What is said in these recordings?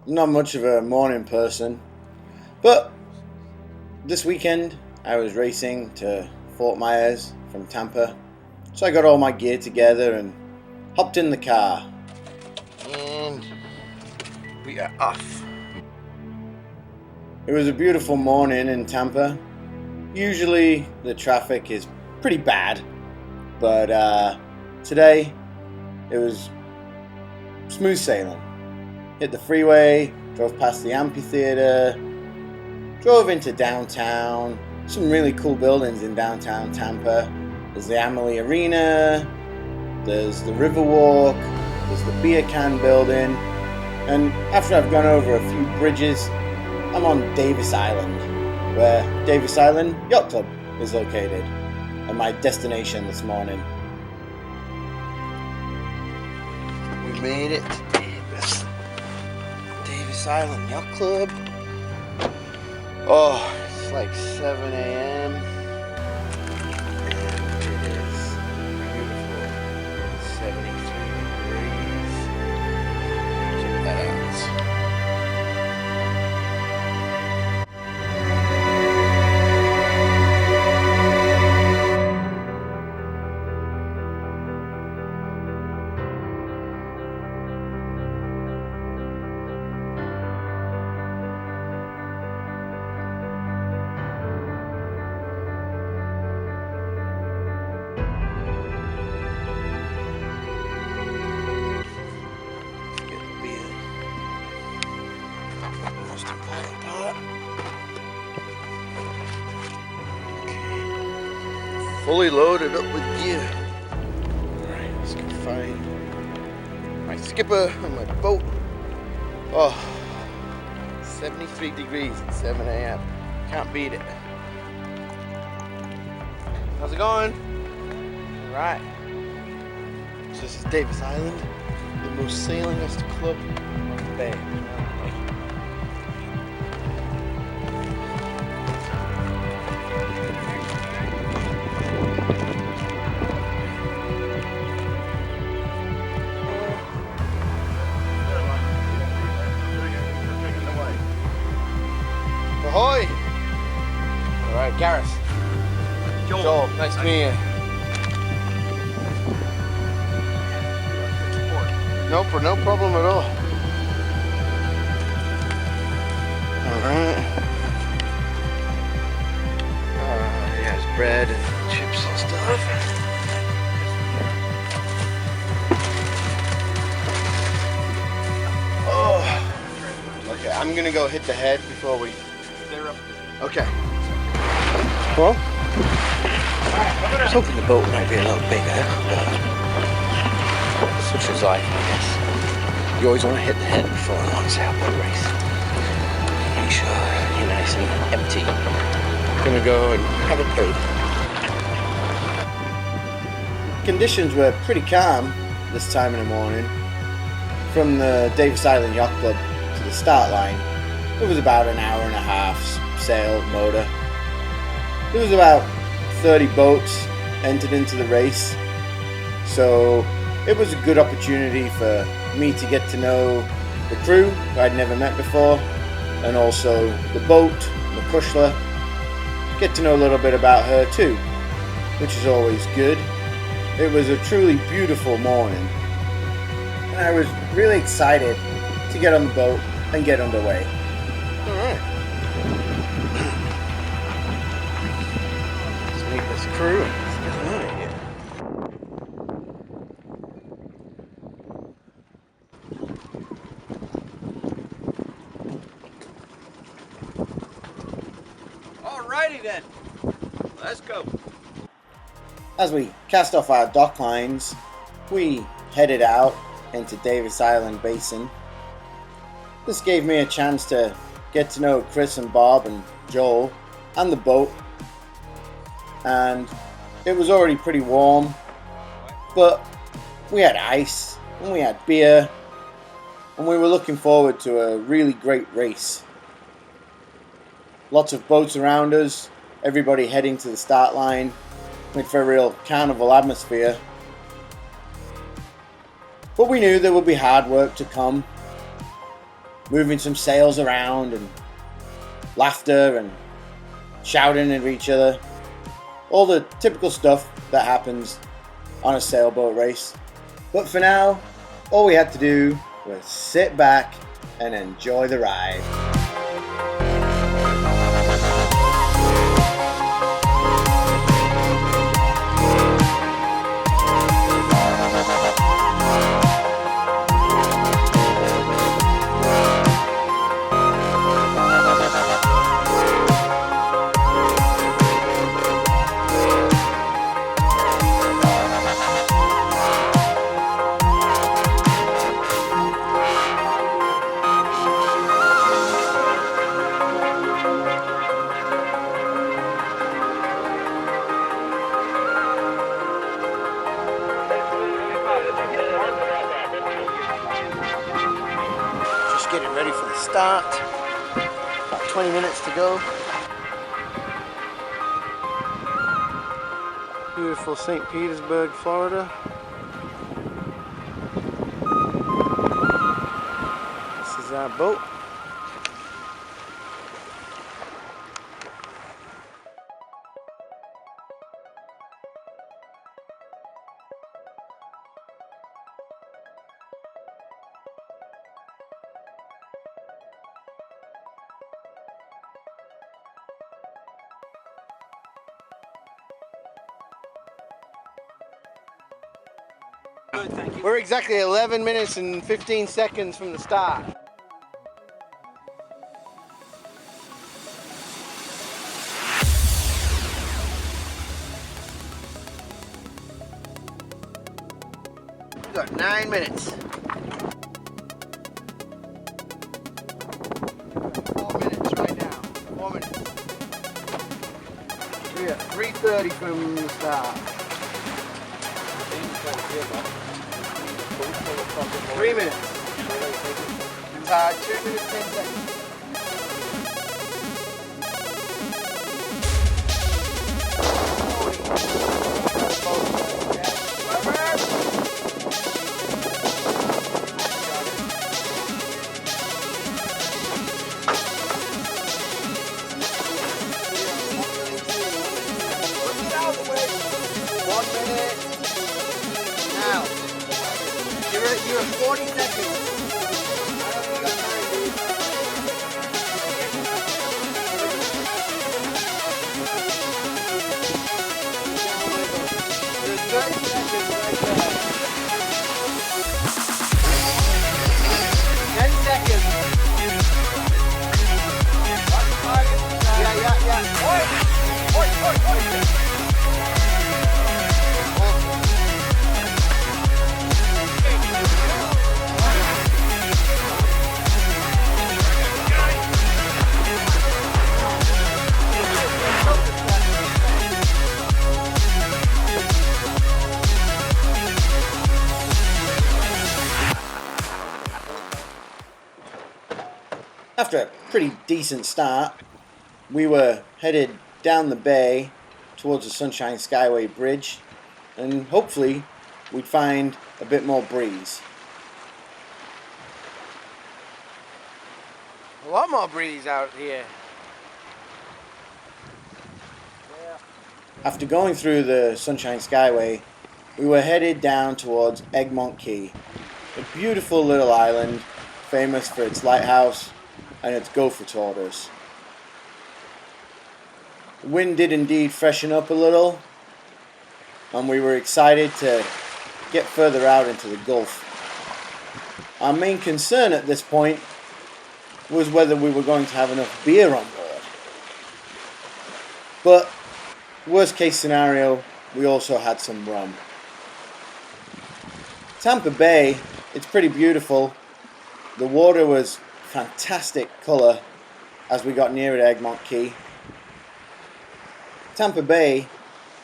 not much of a morning person, but this weekend I was racing to Fort Myers from Tampa, so I got all my gear together and hopped in the car. And we are off. It was a beautiful morning in Tampa. Usually the traffic is pretty bad, but today it was smooth sailing. Hit the freeway, drove past the amphitheater, drove into downtown. Some really cool buildings in downtown Tampa. There's the Amalie Arena, there's the Riverwalk, there's the beer can building, and after I've gone over a few bridges, I'm on Davis Island, where Davis Island Yacht Club is located, and my destination this morning. We made it to Davis Island Yacht Club. Oh, it's like 7 a.m. and it is beautiful. 73 degrees. Check that out. Most important part. Okay. Fully loaded up with gear. Alright, let's go find my skipper on my boat. Oh, 73 degrees at 7 a.m. Can't beat it. How's it going? Alright. So this is Davis Island, the most sailingest club on the bay. Ahoy! Alright, Gareth. Joel, nice to meet you. No problem at all. Alright. Yeah, bread and chips and stuff. Oh. Okay, I'm gonna go hit the head before we... Okay. Well, I was hoping the boat might be a little bigger, but such is life, I guess. You always want to hit the head before a long sailboat race. Make sure you're nice and empty. Gonna go and have a bathe. Conditions were pretty calm this time in the morning. From the Davis Island Yacht Club to the start line, it was about an hour and a half sail motor. There was about 30 boats entered into the race, so it was a good opportunity for me to get to know the crew who I'd never met before, and also the boat, Macushla, get to know a little bit about her too, which is always good. It was a truly beautiful morning, and I was really excited to get on the boat and get underway. Alright. Let's meet this crew and let's get out of here. Alrighty then. Let's go. As we cast off our dock lines, we headed out into Davis Island Basin. This gave me a chance to get to know Chris and Bob and Joel and the boat, and it was already pretty warm, but we had ice and we had beer, and we were looking forward to a really great race. Lots of boats around us, everybody heading to the start line, made for a real carnival atmosphere. But we knew there would be hard work to come. moving some sails around and laughter and shouting at each other. All the typical stuff that happens on a sailboat race. But for now, all we had to do was sit back and enjoy the ride. Getting ready for the start. About 20 minutes to go. Beautiful St. Petersburg, Florida. This is our boat. Good, thank you. We're exactly 11 minutes and 15 seconds from the start. We've got 9 minutes. 4 minutes right now. 4 minutes. We're at 3:30 from the start. 3 minutes. 2 minutes, 10 seconds. You're at 40 seconds. There's 30 seconds right there. 10 seconds. Yeah. Oi. After a pretty decent start, we were headed down the bay towards the Sunshine Skyway Bridge, and hopefully we'd find a bit more breeze. A lot more breeze out here. After going through the Sunshine Skyway, we were headed down towards Egmont Key, a beautiful little island famous for its lighthouse and its gopher tortoise. The wind did indeed freshen up a little, and we were excited to get further out into the Gulf. Our main concern at this point was whether we were going to have enough beer on board. But worst case scenario, we also had some rum. Tampa Bay, it's pretty beautiful. The water was fantastic colour as we got near Egmont Key. Tampa Bay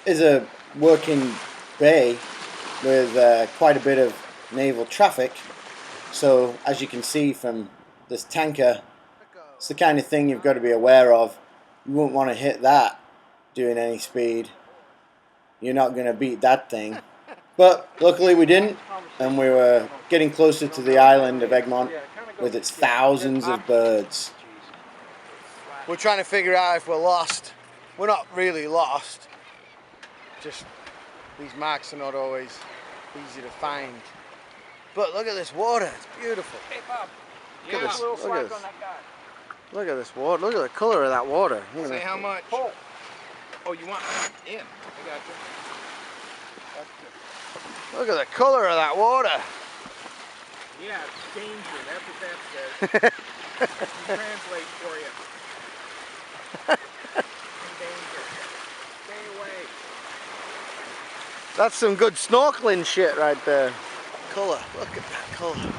is a working bay with quite a bit of naval traffic, so as you can see from this tanker, it's the kind of thing you've got to be aware of. You wouldn't want to hit that doing any speed. You're not going to beat that thing. But luckily we didn't, and we were getting closer to the island of Egmont, with its thousands of birds. We're trying to figure out if we're lost. We're not really lost. Just these marks are not always easy to find. But look at this water, it's beautiful. Hey, Bob. Look at this. A little Look at slack this. on that guy. Look at this water. Look at the color of that water. Look at Say that. how much? Oh, you want in? I got you. That's good. Look at the color of that water. Yeah, it's danger. That's what that says. I'll translate for you. Danger. Stay away. That's some good snorkeling shit right there. Color. Look at that color.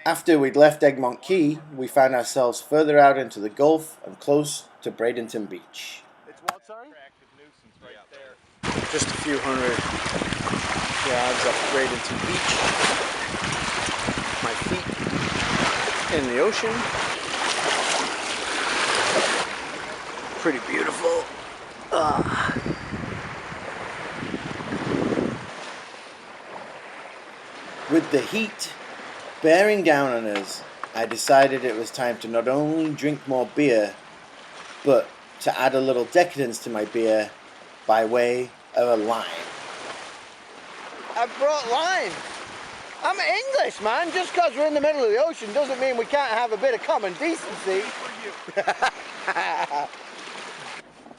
After we'd left Egmont Key, we found ourselves further out into the Gulf and close to Bradenton Beach. It's what, sorry? Just a few hundred yards up Bradenton Beach. My feet in the ocean. Pretty beautiful. With the heat bearing down on us, I decided it was time to not only drink more beer, but to add a little decadence to my beer by way of a lime. I brought lime. I'm English, man. Just because we're in the middle of the ocean doesn't mean we can't have a bit of common decency.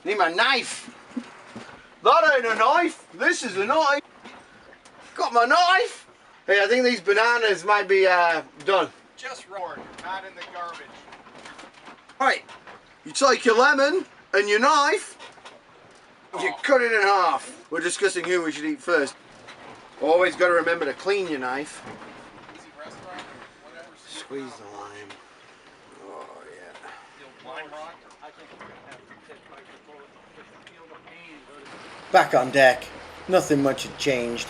Need my knife. That ain't a knife. This is a knife. Got my knife. Hey, I think these bananas might be done. Just roared, not in the garbage. Right, you take your lemon and your knife, you cut it in half. We're discussing who we should eat first. Always got to remember to clean your knife. Easy restaurant, whatever. Squeeze the lime. Oh yeah. Lime rock. Back on deck, nothing much had changed.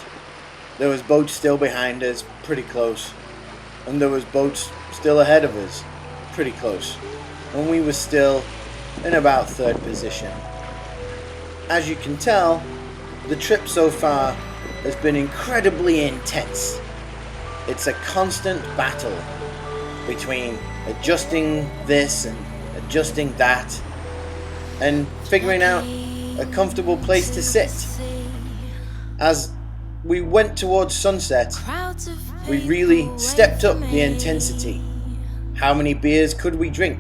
There was boats still behind us, pretty close. And there was boats still ahead of us, pretty close. And we were still in about third position. As you can tell, the trip so far has been incredibly intense. It's a constant battle between adjusting this and adjusting that and figuring out a comfortable place to sit. As we went towards sunset, we really stepped up the intensity. How many beers could we drink?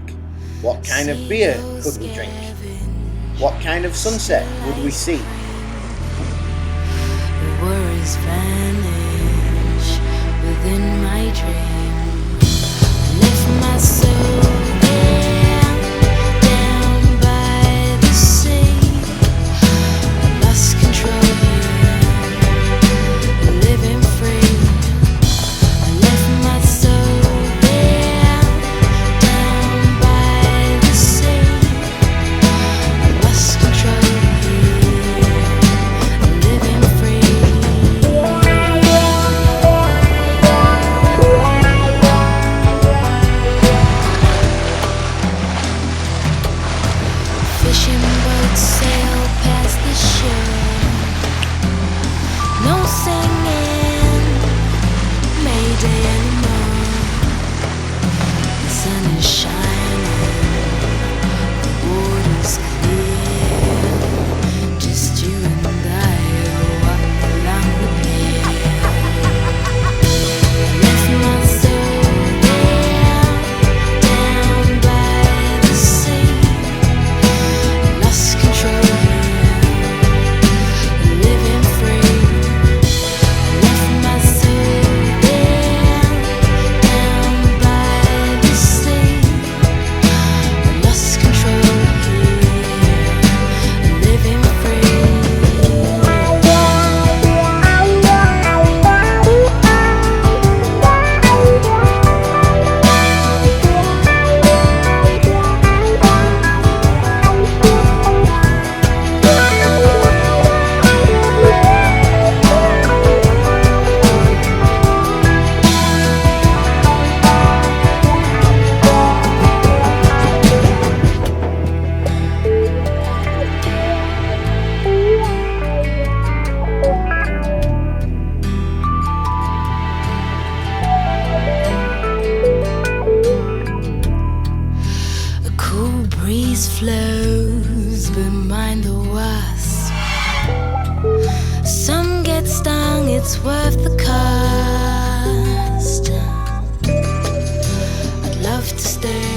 What kind of beer could we drink? What kind of sunset would we see? The worries vanish within my dream. I left my soul there, down by the sea. I lost control here, living free. I left my soul there, down by the sea. I lost control here, living free. Fishing boats sail past the shore. No singing Mayday anymore. The sun is shining, the water's clear. Just you and I walk along the pier. I left my soul there, down by the sea. Lost control here, living free. I left my soul there, down by the sea. breeze flows, but mind the wasp. Some get stung, it's worth the cost. I'd love to stay.